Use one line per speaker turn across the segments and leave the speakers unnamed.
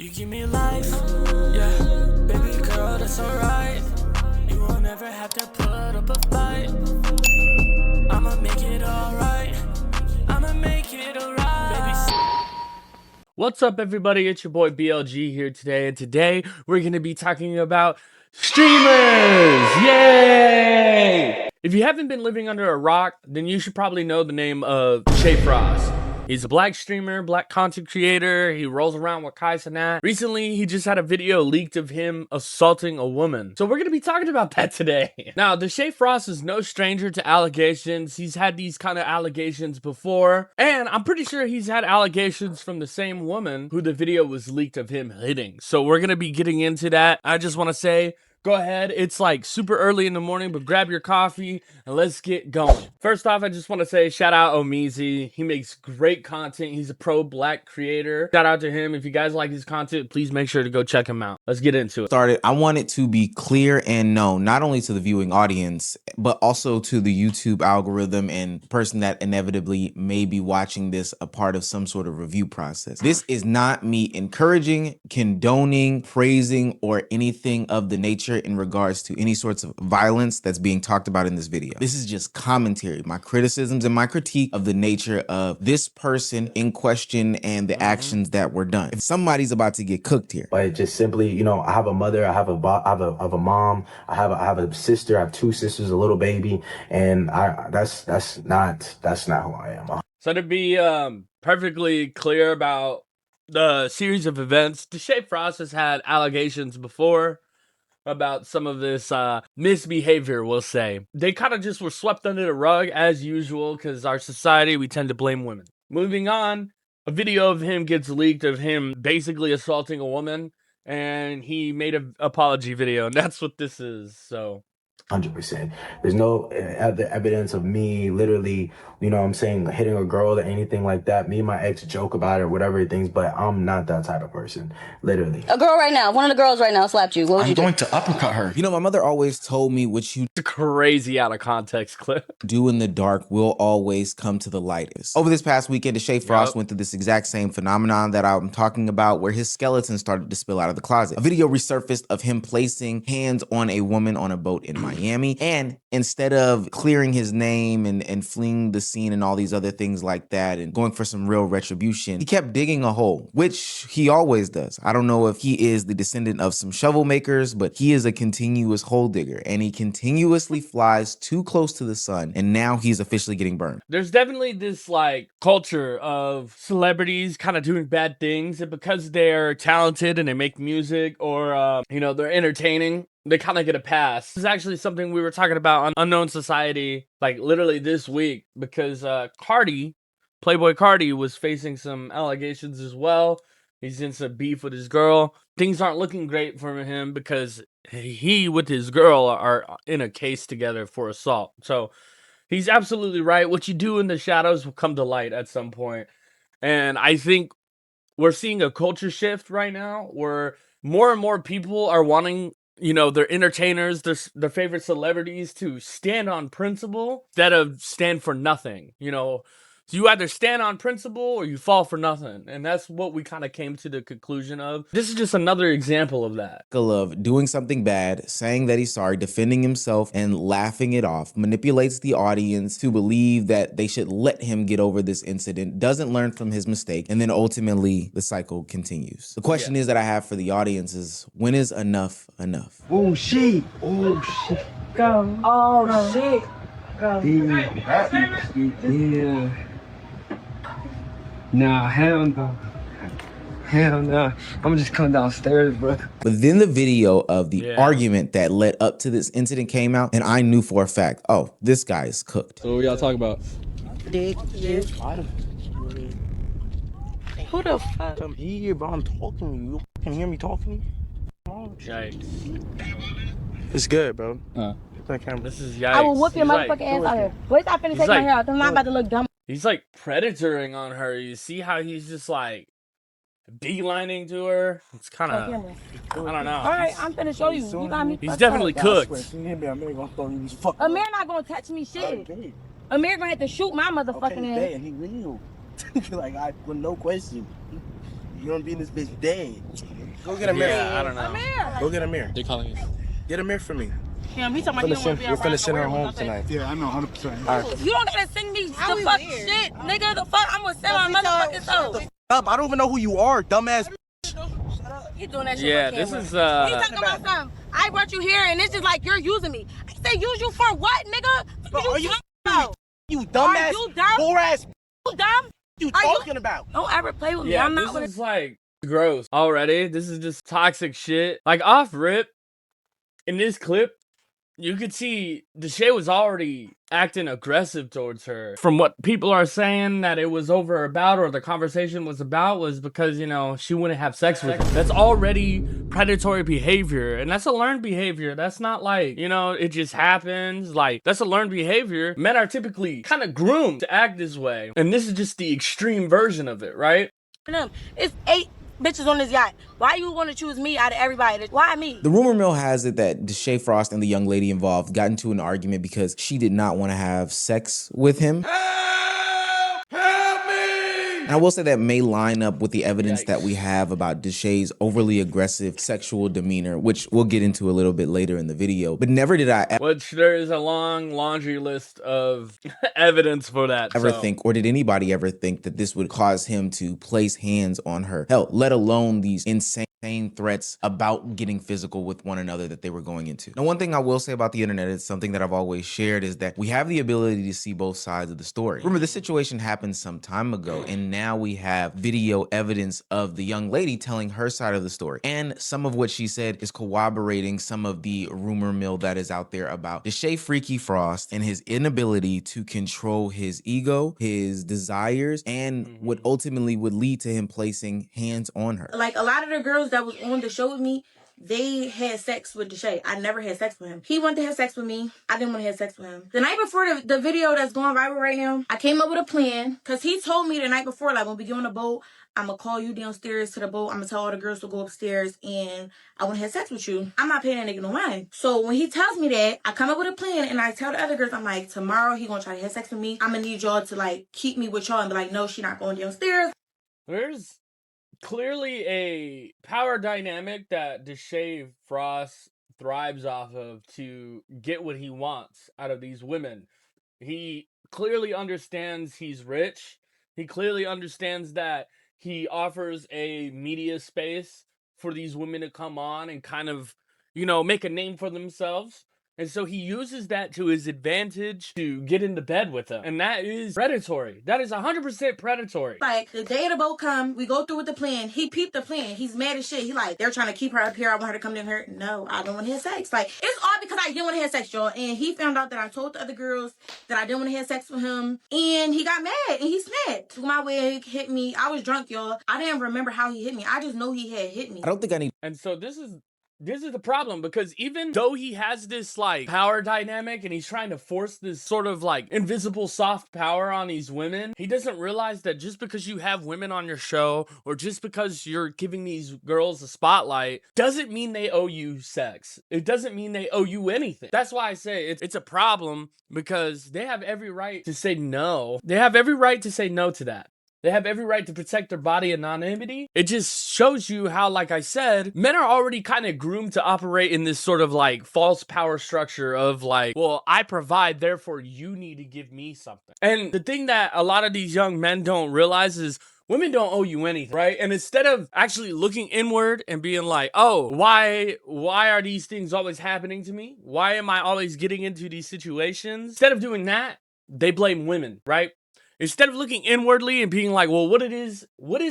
You give me life, yeah, baby girl, that's alright. You won't ever have to put up a fight. I'ma make it alright. I'ma make it alright. What's up, everybody? It's your boy BLG here today, and today we're gonna be talking about streamers. Yay! If you haven't been living under a rock, then you should probably know the name of Deshae. He's a black streamer, black content creator. He rolls around with Kai Cenat. Recently, he just had a video leaked of him assaulting a woman. So we're going to be talking about that today. Now, Deshae is no stranger to allegations. He's had these kind of allegations before. And I'm pretty sure he's had allegations from the same woman who the video was leaked of him hitting. So we're going to be getting into that. I just want to say, go ahead. It's like super early in the morning, but grab your coffee and let's get going. First off, I just want to say shout out Omizi. He makes great content. He's a pro black creator. Shout out to him. If you guys like his content, please make sure to go check him out. Let's get into it.
I want it to be clear and known, not only to the viewing audience, but also to the YouTube algorithm and person that inevitably may be watching this a part of some sort of review process. This is not me encouraging, condoning, praising, or anything of the nature in regards to any sorts of violence that's being talked about in this video. This is just commentary, my criticisms and my critique of the nature of this person in question and the actions that were done. If somebody's about to get cooked here.
But just simply, you know, I have a mother, I have a mom, I have a sister, I have two sisters, a little baby, and that's not who I am.
So to be perfectly clear about the series of events, Deshae Frost has had allegations before about some of this misbehavior, we'll say. They kind of just were swept under the rug as usual because our society, we tend to blame women. Moving on, a video of him gets leaked of him basically assaulting a woman, and he made an apology video, and that's what this is. So
100%. There's no other evidence of me literally, you know what I'm saying, hitting a girl or anything like that. Me and my ex joke about it or whatever things, but I'm not that type of person, literally.
A girl right now, one of the girls right now slapped you. What would you do?
I'm going to uppercut her.
You know, my mother always told me what you
crazy out of context clip.
do in the dark will always come to the light. Over this past weekend, Deshae Frost went through this exact same phenomenon that I'm talking about, where his skeleton started to spill out of the closet. A video resurfaced of him placing hands on a woman on a boat in Miami, and instead of clearing his name and fleeing the scene and all these other things like that and going for some real retribution, he kept digging a hole, which he always does. I don't know if he is the descendant of some shovel makers, but he is a continuous hole digger, and he continuously flies too close to the sun, and now he's officially getting burned.
There's definitely this like culture of celebrities kind of doing bad things, and because they're talented and they make music or you know, they're entertaining, they kind of get a pass. This is actually something we were talking about on Unknown Society, like literally this week, because Playboy Cardi was facing some allegations as well. He's in some beef with his girl. Things aren't looking great for him because he with his girl are in a case together for assault. So he's absolutely right. What you do in the shadows will come to light at some point. And I think we're seeing a culture shift right now where more and more people are wanting, you know, their entertainers, their favorite celebrities to stand on principle instead of stand for nothing. You know, so you either stand on principle or you fall for nothing. And that's what we kind of came to the conclusion of. This is just another example of that.
Of doing something bad, saying that he's sorry, defending himself, and laughing it off, manipulates the audience to believe that they should let him get over this incident, doesn't learn from his mistake, and then ultimately the cycle continues. The question is that I have for the audience is, when is enough enough?
Oh shit. Oh shit.
Go. Oh shit. Go.
Yeah. Nah, hell no. Hell no. I'm just coming downstairs, bro.
But then the video of the argument that led up to this incident came out, and I knew for a fact, oh, this guy is cooked.
So what y'all talking about?
Dick. Who the fuck?
Come here, bro. I'm talking to you. You can hear me talking to you?
Yikes.
It's good, bro.
This is yikes.
I will whoop your
He's
motherfucking
like,
ass out here. Wait, I finna take my hair out. I'm not about to look dumb.
He's like predatoring on her. You see how he's just like beelining to her? It's kind of, I don't know.
Alright, I'm finna show you. You got me.
He's definitely cooked.
Amir not gonna touch me shit. Amir gonna have to shoot my motherfucking ass.
And he will. Like, with no question. You don't be in this bitch dead. Go get a mirror.
Yeah, I don't know.
Amir.
Go get a mirror.
They're calling you.
Get a mirror for me.
Damn, he talking about he don't want to be
We're finna send her
around.
home tonight.
Yeah, I know, 100%.
You don't gotta send me the fuck shit, nigga. The fuck, I'm gonna send my motherfucking soul.
Up, I don't even know who you are, dumbass.
He doing that shit
Yeah,
for
this
camera.
is
He talking about something. I brought you here, and it's just like you're using me. I say use you for what, nigga?
Bro, are you
talking about?
You dumbass,
Are you dumb?
poor ass.
You dumb?
You
Are you-
talking about?
Don't ever play with me.
Yeah,
I'm not
this
gonna.
is like gross already. This is just toxic shit. Like off rip, in this clip, you could see Deshae was already acting aggressive towards her. From what people are saying that it was over about or the conversation was about was because, you know, she wouldn't have sex with him. That's already predatory behavior. And that's a learned behavior. That's not like, you know, it just happens. Like, that's a learned behavior. Men are typically kind of groomed to act this way. And this is just the extreme version of it, right?
It's 8 bitches on this yacht. Why you want to choose me out of everybody? Why me?
The rumor mill has it that Deshae Frost and the young lady involved got into an argument because she did not want to have sex with him. And I will say that may line up with the evidence that we have about Deshae's overly aggressive sexual demeanor, which we'll get into a little bit later in the video. But never did I
Which there is a long laundry list of evidence for that.
ever think, or did anybody ever think that this would cause him to place hands on her? Hell, let alone these insane threats about getting physical with one another that they were going into. Now, one thing I will say about the internet, it's something that I've always shared, is that we have the ability to see both sides of the story. Remember, this situation happened some time ago, and now we have video evidence of the young lady telling her side of the story. And some of what she said is corroborating some of the rumor mill that is out there about Deshae Freaky Frost and his inability to control his ego, his desires, and what ultimately would lead to him placing hands on her.
Like a lot of the girls that was on the show with me, they had sex with Deshae. I never had sex with him. He wanted to have sex with me. I didn't want to have sex with him. The night before the video that's going viral right now, I came up with a plan because he told me the night before, like when we get on the boat, I'm going to call you downstairs to the boat. I'm going to tell all the girls to go upstairs and I want to have sex with you. I'm not paying that nigga no mind. So when he tells me that, I come up with a plan and I tell the other girls, I'm like, tomorrow he going to try to have sex with me. I'm going to need y'all to like keep me with y'all and be like, no, she not going downstairs.
There's clearly a power dynamic that Deshae Frost thrives off of to get what he wants out of these women. He clearly understands he's rich. He clearly understands that he offers a media space for these women to come on and kind of, you know, make a name for themselves. And so he uses that to his advantage to get into bed with them. And that is predatory. That is 100% predatory.
Like, the day of the boat come, we go through with the plan. He peeped the plan. He's mad as shit. He like, they're trying to keep her up here. I want her to come down here. No, I don't want to have sex. Like, it's all because I didn't want to have sex, y'all. And he found out that I told the other girls that I didn't want to have sex with him. And he got mad and he snapped. Took my wig, hit me. I was drunk, y'all. I didn't remember how he hit me. I just know he had hit me.
I don't think I need.
And so this is the problem, because even though he has this like power dynamic and he's trying to force this sort of like invisible soft power on these women, he doesn't realize that just because you have women on your show or just because you're giving these girls a spotlight doesn't mean they owe you sex. It doesn't mean they owe you anything. That's why I say it's a problem, because they have every right to say no. They have every right to say no to that. They have every right to protect their body anonymity. It just shows you how, like I said, men are already kind of groomed to operate in this sort of like false power structure of like, well, I provide, therefore you need to give me something. And the thing that a lot of these young men don't realize is women don't owe you anything, right? And instead of actually looking inward and being like, oh, why are these things always happening to me? Why am I always getting into these situations? Instead of doing that, they blame women, right? Instead of looking inwardly and being like, well, what is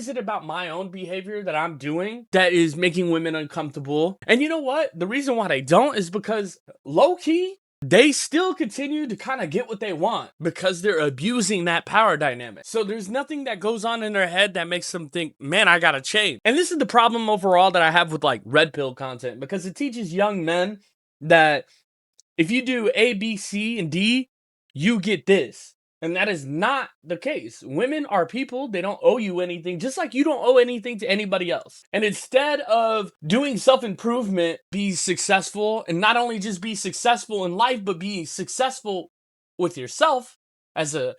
it about my own behavior that I'm doing that is making women uncomfortable? And you know what? The reason why they don't is because low-key, they still continue to kind of get what they want because they're abusing that power dynamic. So there's nothing that goes on in their head that makes them think, man, I gotta change. And this is the problem overall that I have with like red pill content, because it teaches young men that if you do A, B, C, and D, you get this. And that is not the case. Women are people. They don't owe you anything, just like you don't owe anything to anybody else. And instead of doing self-improvement, be successful, and not only just be successful in life, but be successful with yourself, as a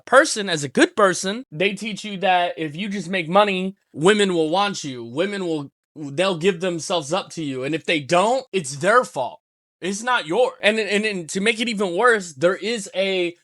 person, as a good person. They teach you that if you just make money, women will want you. They'll give themselves up to you. And if they don't, it's their fault. It's not yours. And to make it even worse, there is a,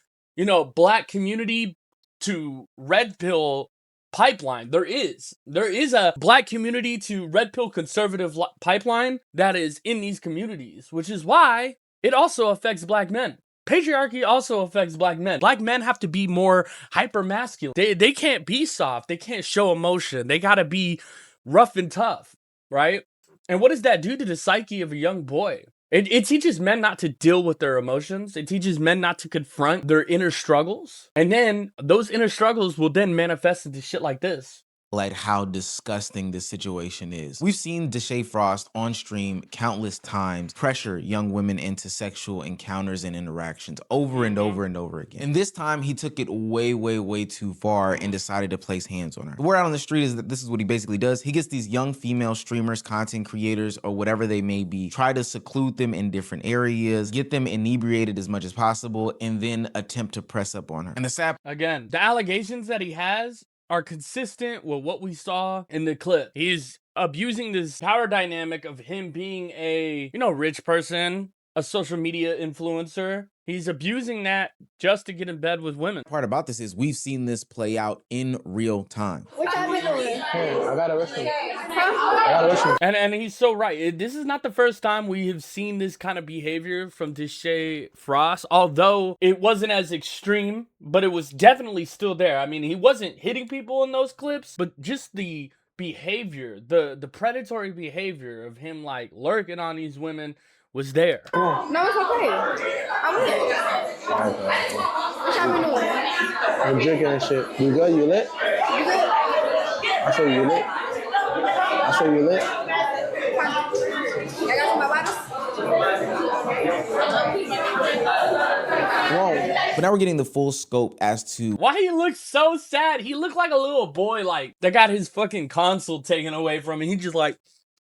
black community to red pill pipeline. There is a black community to red pill conservative pipeline that is in these communities, which is why it also affects black men. Patriarchy also affects black men. Black men have to be more hyper masculine. They can't be soft. They can't show emotion. They gotta be rough and tough, right? And what does that do to the psyche of a young boy? It teaches men not to deal with their emotions. It teaches men not to confront their inner struggles. And then those inner struggles will then manifest into shit like this.
Like how disgusting this situation is. We've seen Deshae Frost on stream countless times pressure young women into sexual encounters and interactions over and over and over again. And this time he took it way, way, way too far and decided to place hands on her. The word out on the street is that this is what he basically does. He gets these young female streamers, content creators, or whatever they may be, try to seclude them in different areas, get them inebriated as much as possible, and then attempt to press up on her. And the sad
Again, the allegations that he has are consistent with what we saw in the clip. He's abusing this power dynamic of him being a, rich person, a social media influencer. He's abusing that just to get in bed with women.
part about this is we've seen this play out in real time.
I got a restroom.
And he's so right. This is not the first time we have seen this kind of behavior from Deshae Frost, although it wasn't as extreme, but it was definitely still there. I mean, he wasn't hitting people in those clips, but just the behavior, the predatory behavior of him like lurking on these women was there.
No, it's okay. I'm lit. What y'all been doing?
I'm drinking and shit. You good? You lit?
You good?
I saw you lit. I saw you lit.
I got some bottles.
But now we're getting the full scope as to
why he looks so sad. He looked like a little boy, like that got his fucking console taken away from him. He just like,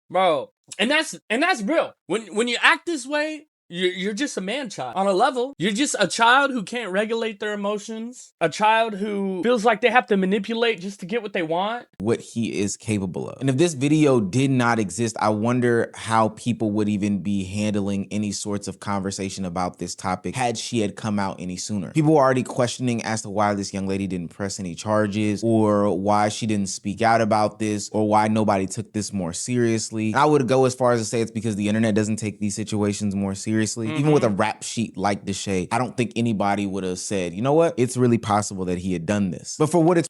bro. And that's real. When you act this way, you're just a man child. On a level, you're just a child who can't regulate their emotions, a child who feels like they have to manipulate just to get what they want.
what he is capable of. And if this video did not exist, I wonder how people would even be handling any sorts of conversation about this topic had she had come out any sooner. People were already questioning as to why this young lady didn't press any charges, or why she didn't speak out about this, or why nobody took this more seriously. And I would go as far as to say it's because the internet doesn't take these situations more seriously. Even with a rap sheet like Deshae, I don't think anybody would have said, you know what, it's really possible that he had done this. But for what it's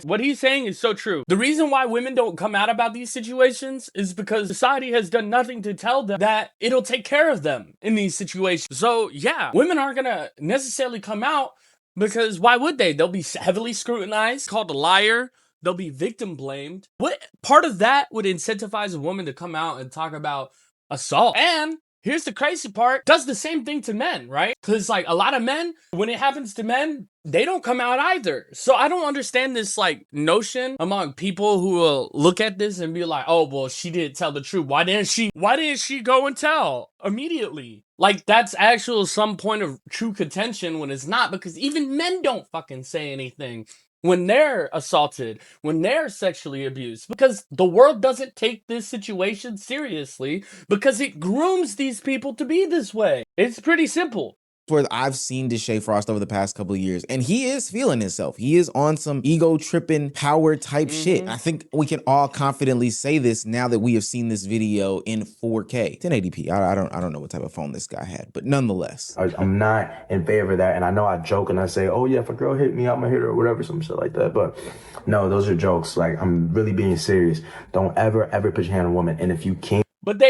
What he's saying is so true. The reason why women don't come out about these situations is because society has done nothing to tell them that it'll take care of them in these situations. So yeah, women aren't gonna necessarily come out because why would they? They'll be heavily scrutinized, called a liar. They'll be victim blamed. What part of that would incentivize a woman to come out and talk about assault? And here's the crazy part, does the same thing to men, right? Because like a lot of men, when it happens to men, they don't come out either. So I don't understand this like notion among people who will look at this and be like, oh, well, she didn't tell the truth. Why didn't she go and tell immediately? Like that's actual some point of true contention when it's not, because even men don't fucking say anything when they're assaulted, when they're sexually abused, because the world doesn't take this situation seriously because it grooms these people to be this way. It's pretty simple.
where I've seen Deshae Frost over the past couple of years, and he is feeling himself. He is on some ego tripping power type shit. I think we can all confidently say this now that we have seen this video in 4K, 1080p. I don't know what type of phone this guy had, but nonetheless,
I'm not in favor of that. And I know I joke and I say, oh yeah, if a girl hit me, I'm gonna hit her or whatever, some shit like that. But no, those are jokes. Like, I'm really being serious. Don't ever put your hand on a woman. And if you can't.
But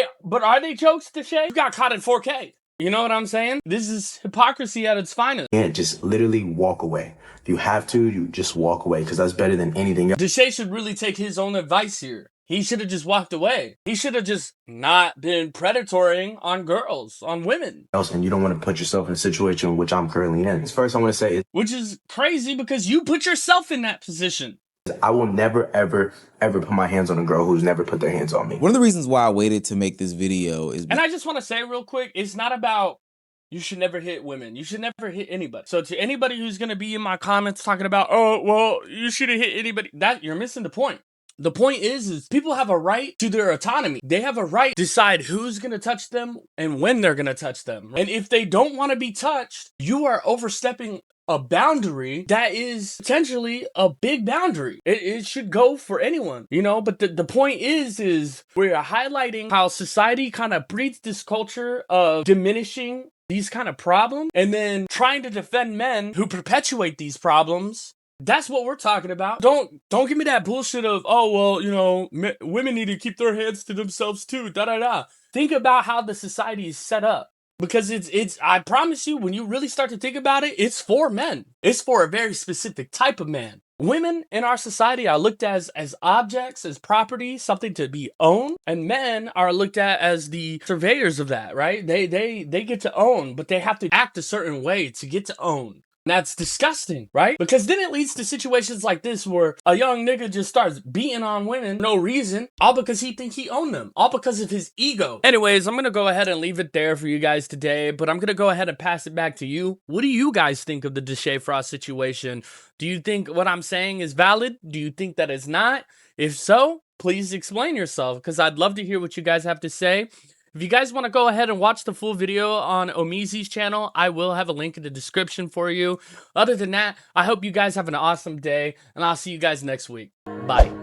are they jokes, Deshae? You got caught in 4K. You know what I'm saying? This is hypocrisy at its finest.
Can't just literally walk away. If you have to, you just walk away, because that's better than anything else.
Deshae should really take his own advice here. He should have just walked away. He should have just not been predatoring on girls, on women.
And you don't want to put yourself in a situation which I'm currently in. First, I want to say is,
which is crazy because you put yourself in that position.
I will never, ever put my hands on a girl who's never put their hands on me.
One of the reasons why I waited to make this video is...
And I just want to say real quick, it's not about You should never hit women. You should never hit anybody. So to anybody who's gonna be in my comments talking about, oh, well, you shouldn't hit anybody, that you're missing the point. The point is people have a right to their autonomy. They have a right to decide who's gonna touch them and when they're gonna touch them. And if they don't want to be touched, you are overstepping a boundary that is potentially a big boundary. It should go for anyone, you know, but the point is we're highlighting how society kind of breeds this culture of diminishing these kind of problems and then trying to defend men who perpetuate these problems. That's what we're talking about. Don't give me that bullshit of, oh, well, you know, women need to keep their hands to themselves too, da-da-da. Think about how the society is set up. Because it's I promise you, when you really start to think about it, it's for men. It's for a very specific type of man. Women in our society are looked at as objects, as property, something to be owned. And men are looked at as the surveyors of that, right? They get to own, but they have to act a certain way to get to own. And that's disgusting, right? Because then it leads to situations like this where a young nigga just starts beating on women for no reason, all because he thinks he owned them, all because of his ego. Anyways, I'm gonna go ahead and leave it there for you guys today, but I'm gonna go ahead and pass it back to you. What do you guys think of the Deshae Frost situation? Do you think what I'm saying is valid? Do you think that it's not? If so, please explain yourself, because I'd love to hear what you guys have to say. If you guys want to go ahead and watch the full video on Omizi's channel, I will have a link in the description for you. Other than that, I hope you guys have an awesome day, and I'll see you guys next week. Bye.